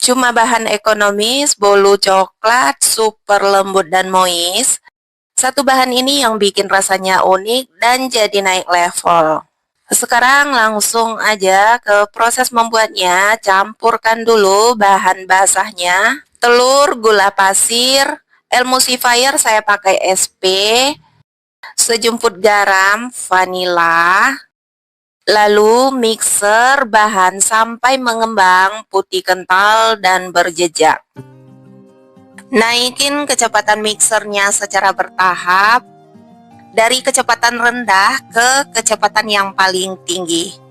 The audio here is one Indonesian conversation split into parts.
Cuma bahan ekonomis, bolu coklat, super lembut dan moist. Satu bahan ini yang bikin rasanya unik dan jadi naik level. Sekarang langsung aja ke proses membuatnya. Campurkan dulu bahan basahnya. Telur, gula pasir, emulsifier saya pakai SP, sejumput garam, vanila, lalu mixer bahan sampai mengembang putih kental dan berjejak. Naikin kecepatan mixernya secara bertahap dari kecepatan rendah ke kecepatan yang paling tinggi.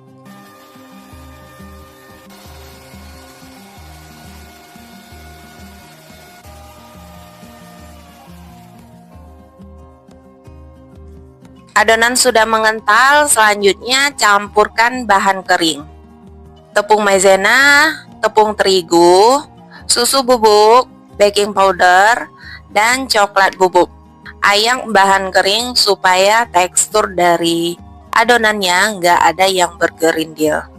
Adonan sudah mengental, selanjutnya campurkan bahan kering. Tepung maizena, tepung terigu, susu bubuk, baking powder, dan coklat bubuk. Ayang bahan kering supaya tekstur dari adonannya nggak ada yang bergerindil.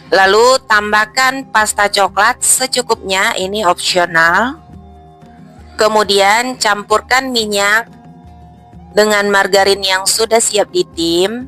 Lalu tambahkan pasta coklat secukupnya, ini opsional. Kemudian campurkan minyak dengan margarin yang sudah siap ditim.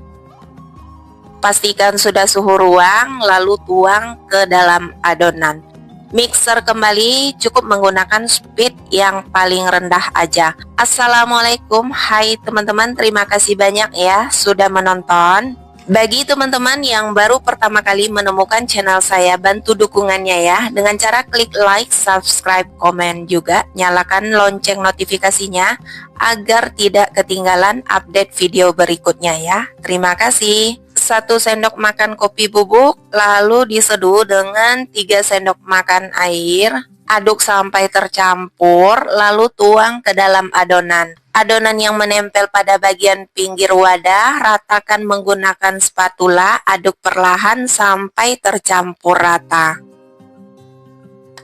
Pastikan sudah suhu ruang, lalu tuang ke dalam adonan. Mixer kembali, cukup menggunakan speed yang paling rendah aja. Assalamualaikum, hai teman-teman, terima kasih banyak ya sudah menonton. Bagi teman-teman yang baru pertama kali menemukan channel saya, bantu dukungannya ya dengan cara klik like, subscribe, komen juga, nyalakan lonceng notifikasinya agar tidak ketinggalan update video berikutnya ya. Terima kasih. 1 sendok makan kopi bubuk, lalu diseduh dengan 3 sendok makan air. Aduk sampai tercampur, lalu tuang ke dalam adonan. Adonan yang menempel pada bagian pinggir wadah, ratakan menggunakan spatula, aduk perlahan sampai tercampur rata.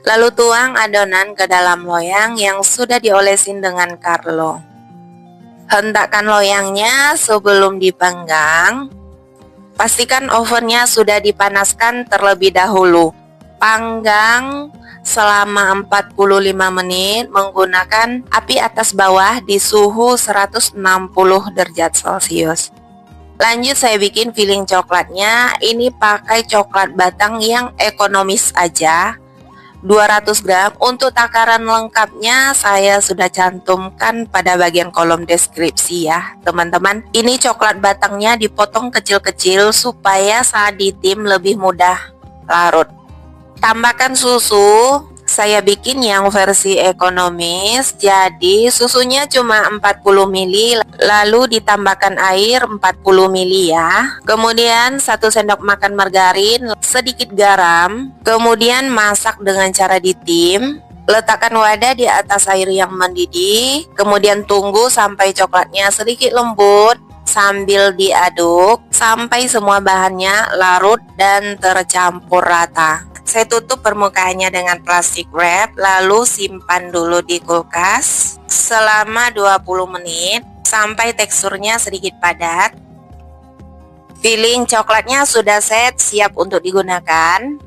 Lalu tuang adonan ke dalam loyang yang sudah diolesin dengan Carlo. Hentakkan loyangnya sebelum dipanggang. Pastikan ovennya sudah dipanaskan terlebih dahulu. Panggang selama 45 menit menggunakan api atas bawah di suhu 160 derajat Celcius. Lanjut saya bikin filling coklatnya. Ini pakai coklat batang yang ekonomis aja, 200 gram. Untuk takaran lengkapnya saya sudah cantumkan pada bagian kolom deskripsi ya teman-teman. Ini coklat batangnya dipotong kecil-kecil supaya saat ditim lebih mudah larut. Tambahkan susu, saya bikin yang versi ekonomis, jadi susunya cuma 40 ml, lalu ditambahkan air 40 ml ya. Kemudian 1 sendok makan margarin, sedikit garam, kemudian masak dengan cara ditim. Letakkan wadah di atas air yang mendidih, kemudian tunggu sampai coklatnya sedikit lembut sambil diaduk sampai semua bahannya larut dan tercampur rata. Saya tutup permukaannya dengan plastik wrap, lalu simpan dulu di kulkas selama 20 menit sampai teksturnya sedikit padat. Filling coklatnya sudah set, siap untuk digunakan.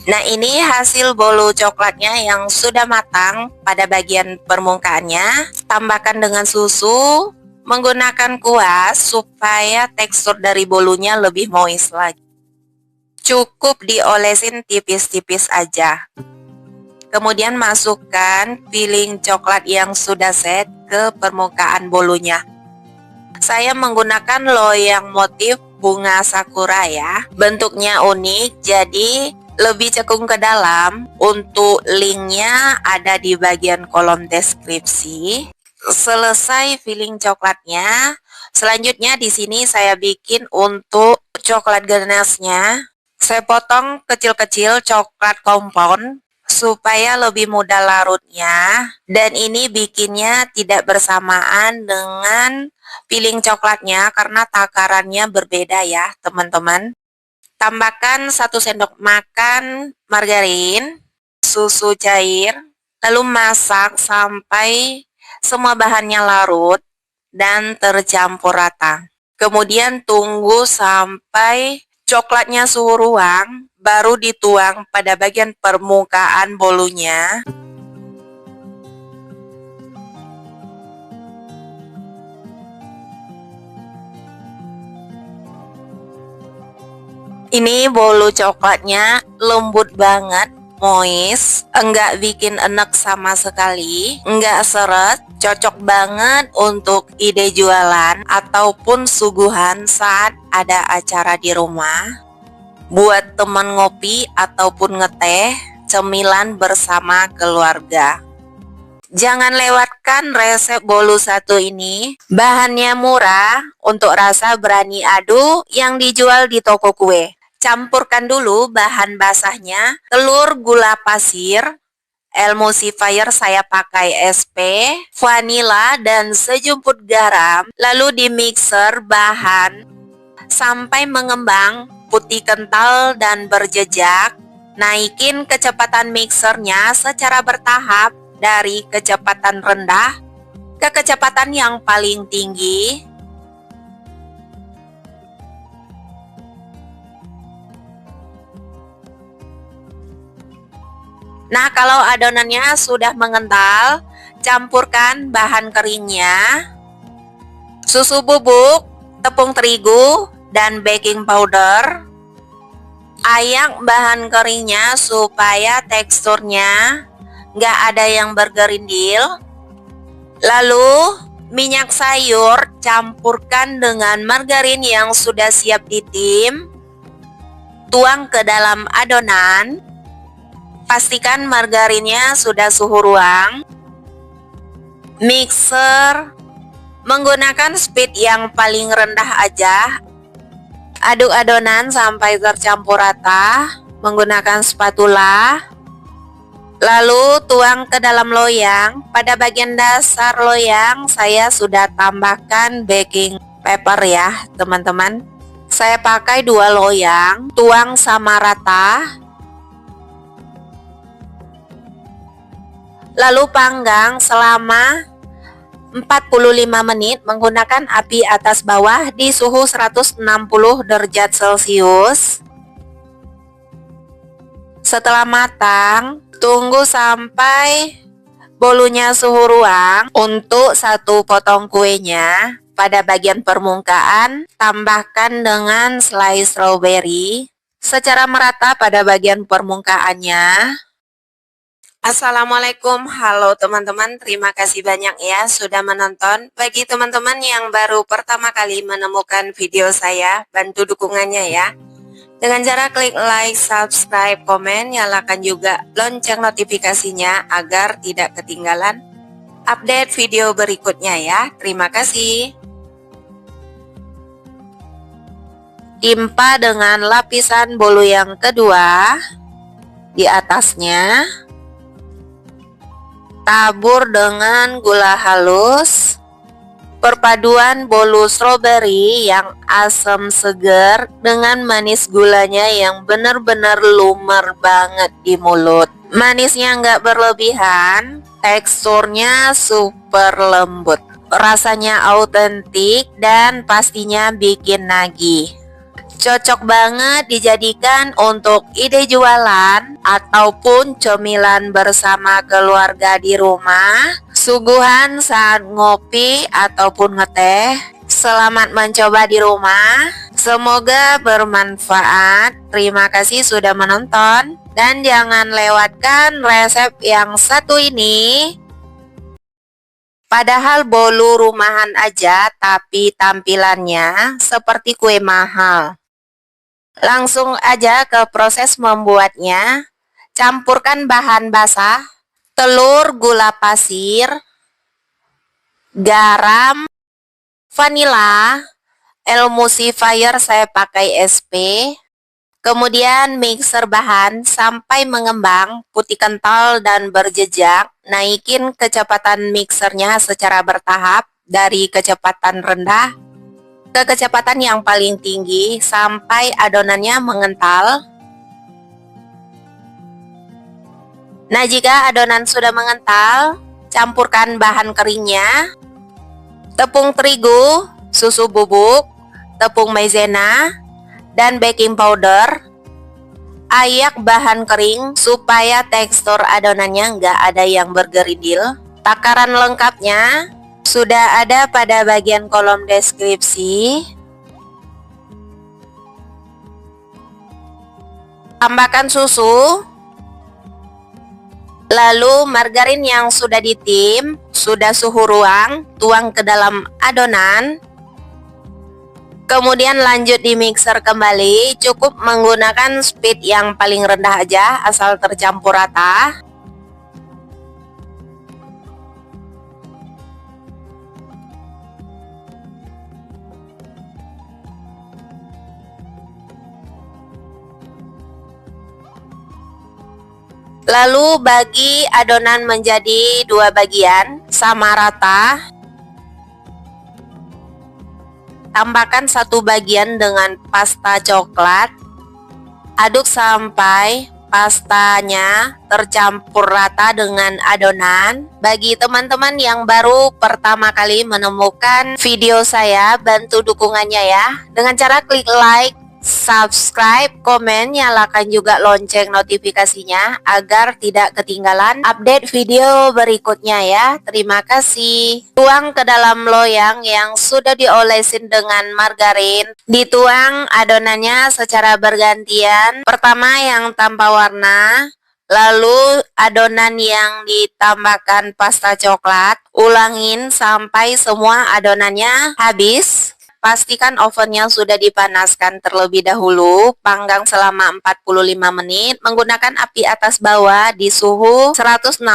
Nah, ini hasil bolu coklatnya yang sudah matang pada bagian permukaannya. Tambahkan dengan susu, menggunakan kuas supaya tekstur dari bolunya lebih moist lagi. Cukup diolesin tipis-tipis aja. Kemudian masukkan filling coklat yang sudah set ke permukaan bolunya. Saya menggunakan loyang motif bunga sakura ya. Bentuknya unik, jadi lebih cekung ke dalam. Untuk linknya ada di bagian kolom deskripsi. Selesai filling coklatnya, selanjutnya di sini saya bikin untuk coklat ganache-nya. Saya potong kecil-kecil coklat kompon supaya lebih mudah larutnya, dan ini bikinnya tidak bersamaan dengan filling coklatnya karena takarannya berbeda ya teman-teman. Tambahkan 1 sendok makan margarin, susu cair, lalu masak sampai semua bahannya larut dan tercampur rata. Kemudian tunggu sampai coklatnya suhu ruang, baru dituang pada bagian permukaan bolunya. Ini bolu coklatnya lembut banget, moist, enggak bikin enek sama sekali, enggak seret, cocok banget untuk ide jualan ataupun suguhan saat ada acara di rumah. Buat teman ngopi ataupun ngeteh, cemilan bersama keluarga. Jangan lewatkan resep bolu satu ini. Bahannya murah, untuk rasa berani adu yang dijual di toko kue. Campurkan dulu bahan basahnya, telur, gula pasir, emulsifier saya pakai SP, vanila, dan sejumput garam. Lalu di mixer bahan sampai mengembang, putih kental dan berjejak. Naikin kecepatan mixernya secara bertahap dari kecepatan rendah ke kecepatan yang paling tinggi. Nah, kalau adonannya sudah mengental, campurkan bahan keringnya, susu bubuk, tepung terigu, dan baking powder. Ayak bahan keringnya supaya teksturnya nggak ada yang bergerindil. Lalu minyak sayur campurkan dengan margarin yang sudah siap ditim. Tuang ke dalam adonan. Pastikan margarinnya sudah suhu ruang. Mixer menggunakan speed yang paling rendah aja. Aduk adonan sampai tercampur rata menggunakan spatula. Lalu tuang ke dalam loyang. Pada bagian dasar loyang saya sudah tambahkan baking paper ya teman-teman. Saya pakai 2 loyang, tuang sama rata. Lalu panggang selama 45 menit menggunakan api atas bawah di suhu 160 derajat Celcius. Setelah matang, tunggu sampai bolunya suhu ruang. Untuk satu potong kuenya, pada bagian permukaan tambahkan dengan slice strawberry secara merata pada bagian permukaannya. Assalamualaikum, halo teman-teman, terima kasih banyak ya sudah menonton. Bagi teman-teman yang baru pertama kali menemukan video saya, bantu dukungannya ya dengan cara klik like, subscribe, komen, nyalakan juga lonceng notifikasinya agar tidak ketinggalan update video berikutnya ya. Terima kasih. Timpa dengan lapisan bolu yang kedua di atasnya. Tabur dengan gula halus. Perpaduan bolu stroberi yang asam segar dengan manis gulanya yang benar-benar lumer banget di mulut. Manisnya nggak berlebihan, teksturnya super lembut. Rasanya autentik dan pastinya bikin nagih. Cocok banget dijadikan untuk ide jualan ataupun cemilan bersama keluarga di rumah, suguhan saat ngopi ataupun ngeteh. Selamat mencoba di rumah, semoga bermanfaat. Terima kasih sudah menonton dan jangan lewatkan resep yang satu ini. Padahal bolu rumahan aja, tapi tampilannya seperti kue mahal. Langsung aja ke proses membuatnya. Campurkan bahan basah, telur, gula pasir, garam, vanila, emulsifier saya pakai SP. Kemudian mixer bahan sampai mengembang, putih kental dan berjejak. Naikin kecepatan mixernya secara bertahap dari kecepatan rendah ke kecepatan yang paling tinggi sampai adonannya mengental. Nah, jika adonan sudah mengental, campurkan bahan keringnya, tepung terigu, susu bubuk, tepung maizena, dan baking powder. Ayak bahan kering supaya tekstur adonannya nggak ada yang bergerindil. Takaran lengkapnya sudah ada pada bagian kolom deskripsi. Tambahkan susu, lalu margarin yang sudah ditim, sudah suhu ruang, tuang ke dalam adonan. Kemudian lanjut di mixer kembali, cukup menggunakan speed yang paling rendah aja, asal tercampur rata. Lalu bagi adonan menjadi 2 bagian, sama rata. Tambahkan 1 bagian dengan pasta coklat. Aduk sampai pastanya tercampur rata dengan adonan. Bagi teman-teman yang baru pertama kali menemukan video saya, bantu dukungannya ya, dengan cara klik like, subscribe, komen, nyalakan juga lonceng notifikasinya agar tidak ketinggalan update video berikutnya ya. Terima kasih. Tuang ke dalam loyang yang sudah diolesin dengan margarin. Dituang adonannya secara bergantian. Pertama yang tanpa warna, lalu adonan yang ditambahkan pasta coklat. Ulangin sampai semua adonannya habis. Pastikan ovennya sudah dipanaskan terlebih dahulu, panggang selama 45 menit menggunakan api atas bawah di suhu 160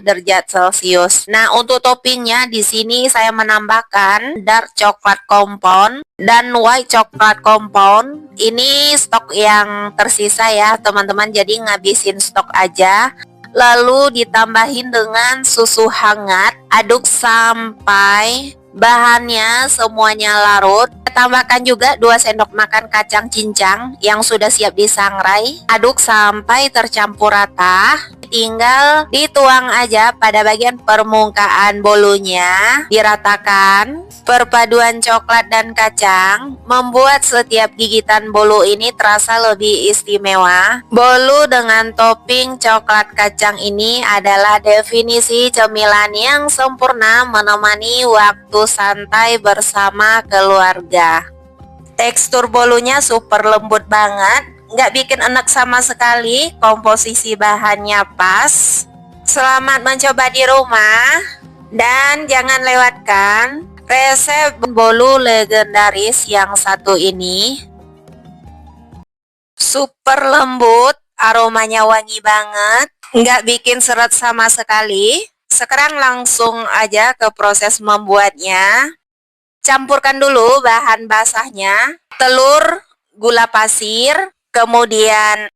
derajat Celcius. Nah, untuk toppingnya di sini saya menambahkan dark coklat compound dan white coklat compound. Ini stok yang tersisa ya, teman-teman, jadi ngabisin stok aja. Lalu ditambahin dengan susu hangat, aduk sampai bahannya semuanya larut. Tambahkan juga 2 sendok makan kacang cincang yang sudah siap disangrai. Aduk sampai tercampur rata. Tinggal dituang aja pada bagian permukaan bolunya, diratakan. Perpaduan coklat dan kacang membuat setiap gigitan bolu ini terasa lebih istimewa. Bolu dengan topping coklat kacang ini adalah definisi cemilan yang sempurna menemani waktu santai bersama keluarga. Tekstur bolunya super lembut banget, nggak bikin enak sama sekali, komposisi bahannya pas. Selamat mencoba di rumah, dan jangan lewatkan resep bolu legendaris yang satu ini. Super lembut, aromanya wangi banget, nggak bikin seret sama sekali. Sekarang langsung aja ke proses membuatnya. Campurkan dulu bahan basahnya, telur, gula pasir, kemudian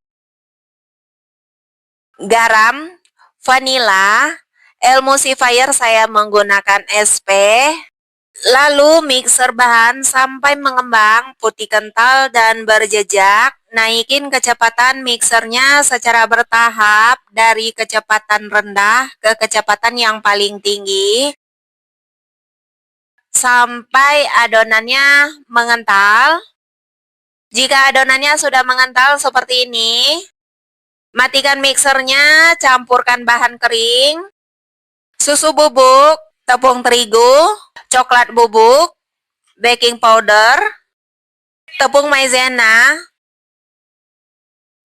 garam, vanila, emulsifier saya menggunakan SP. Lalu mixer bahan sampai mengembang, putih kental dan berjejak. Naikin kecepatan mixernya secara bertahap dari kecepatan rendah ke kecepatan yang paling tinggi sampai adonannya mengental. Jika adonannya sudah mengental seperti ini, matikan mixernya, campurkan bahan kering, susu bubuk, tepung terigu, coklat bubuk, baking powder, tepung maizena.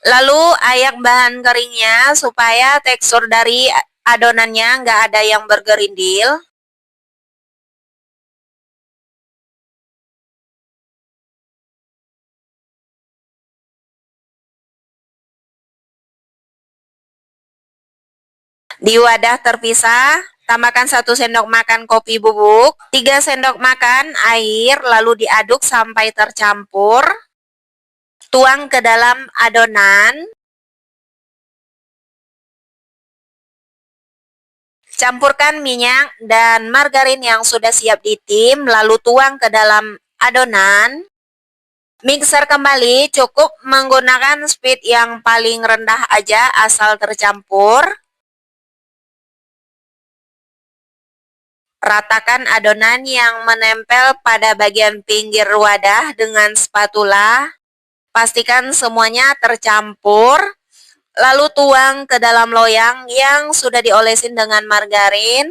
Lalu ayak bahan keringnya supaya tekstur dari adonannya nggak ada yang bergerindil. Di wadah terpisah, tambahkan 1 sendok makan kopi bubuk, 3 sendok makan air, lalu diaduk sampai tercampur. Tuang ke dalam adonan. Campurkan minyak dan margarin yang sudah siap ditim, lalu tuang ke dalam adonan. Mixer kembali, cukup menggunakan speed yang paling rendah aja asal tercampur. Ratakan adonan yang menempel pada bagian pinggir wadah dengan spatula. Pastikan semuanya tercampur. Lalu tuang ke dalam loyang yang sudah diolesin dengan margarin.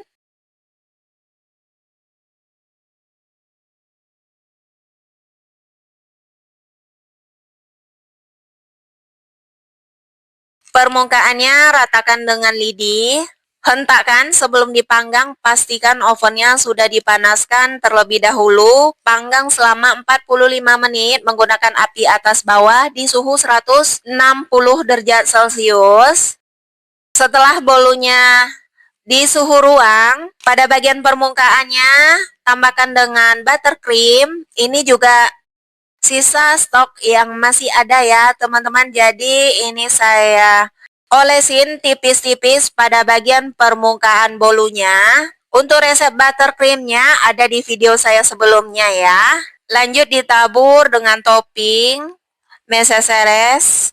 Permukaannya ratakan dengan lidi. Hentakkan sebelum dipanggang, pastikan ovennya sudah dipanaskan terlebih dahulu. Panggang selama 45 menit menggunakan api atas bawah di suhu 160 derajat Celcius. Setelah bolunya di suhu ruang, pada bagian permukaannya tambahkan dengan buttercream. Ini juga sisa stok yang masih ada ya teman-teman. Jadi ini saya olesin tipis-tipis pada bagian permukaan bolunya. Untuk resep buttercreamnya ada di video saya sebelumnya ya. Lanjut ditabur dengan topping meseseres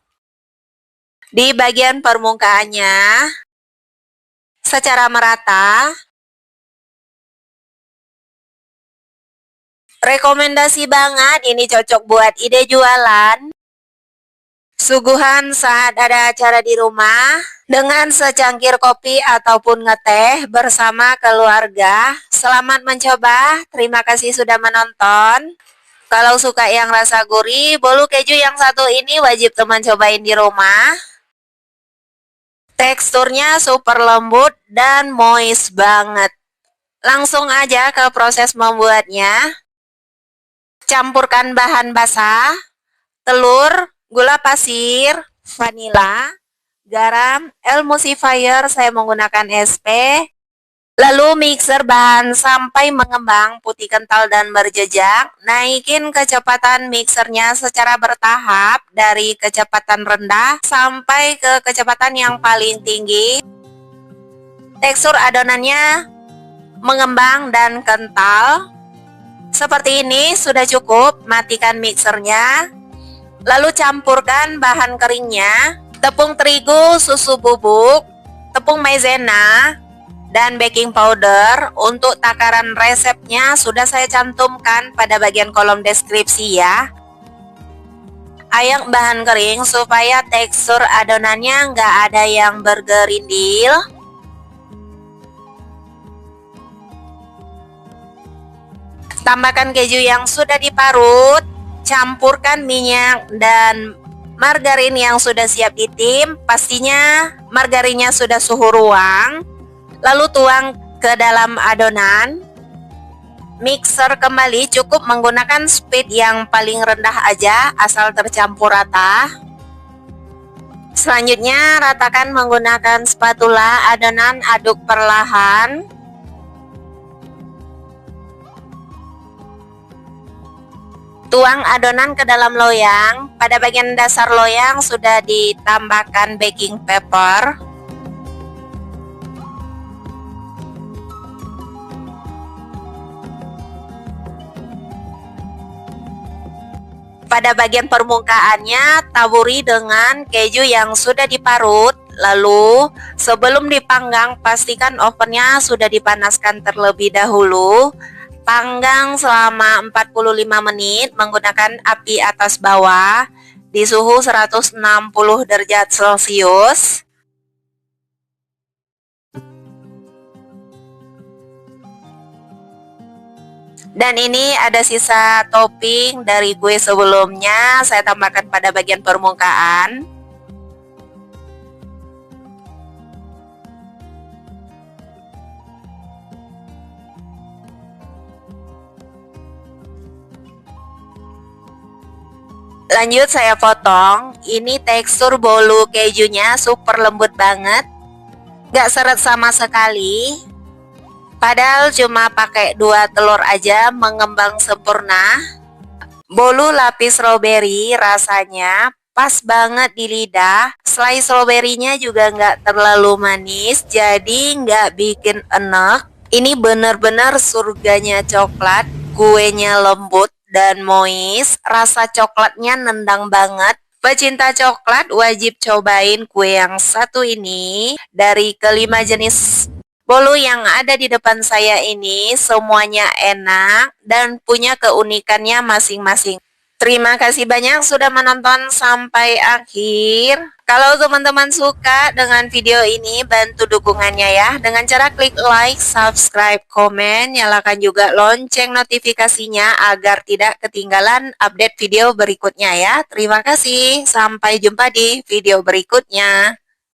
di bagian permukaannya secara merata. Rekomendasi banget, ini cocok buat ide jualan. Suguhan saat ada acara di rumah dengan secangkir kopi ataupun ngeteh bersama keluarga. Selamat mencoba. Terima kasih sudah menonton. Kalau suka yang rasa gurih, bolu keju yang satu ini wajib teman cobain di rumah. Teksturnya super lembut dan moist banget. Langsung aja ke proses membuatnya. Campurkan bahan basah, telur, gula pasir, vanila, garam, emulsifier, saya menggunakan SP. Lalu mixer bahan sampai mengembang putih kental dan berjejak. Naikin kecepatan mixernya secara bertahap dari kecepatan rendah sampai ke kecepatan yang paling tinggi. Tekstur adonannya mengembang dan kental. Seperti ini sudah cukup, matikan mixernya. Lalu campurkan bahan keringnya, tepung terigu, susu bubuk, tepung maizena, dan baking powder. Untuk takaran resepnya sudah saya cantumkan pada bagian kolom deskripsi ya. Ayak bahan kering supaya tekstur adonannya nggak ada yang bergerindil. Tambahkan keju yang sudah diparut, campurkan minyak dan margarin yang sudah siap ditim. Pastinya margarinnya sudah suhu ruang. Lalu tuang ke dalam adonan. Mixer kembali, cukup menggunakan speed yang paling rendah aja asal tercampur rata. Selanjutnya ratakan menggunakan spatula adonan, aduk perlahan. Tuang adonan ke dalam loyang. Pada bagian dasar loyang sudah ditambahkan baking paper. Pada bagian permukaannya taburi dengan keju yang sudah diparut. Lalu sebelum dipanggang pastikan ovennya sudah dipanaskan terlebih dahulu. Panggang selama 45 menit menggunakan api atas bawah di suhu 160 derajat Celcius. Dan ini ada sisa topping dari kue sebelumnya, saya tambahkan pada bagian permukaan. Lanjut saya potong. Ini tekstur bolu kejunya super lembut banget, gak seret sama sekali. Padahal cuma pakai 2 telur aja mengembang sempurna. Bolu lapis strawberry rasanya pas banget di lidah. Slice strawberry-nya juga nggak terlalu manis, jadi nggak bikin enek. Ini bener-bener surganya coklat. Kuenya lembut dan moist, rasa coklatnya nendang banget. Pecinta coklat wajib cobain kue yang satu ini. Dari kelima jenis Bolu yang ada di depan saya ini semuanya enak dan punya keunikannya masing-masing. Terima kasih banyak sudah menonton sampai akhir. Kalau teman-teman suka dengan video ini, bantu dukungannya ya dengan cara klik like, subscribe, komen, nyalakan juga lonceng notifikasinya agar tidak ketinggalan update video berikutnya ya. Terima kasih, sampai jumpa di video berikutnya.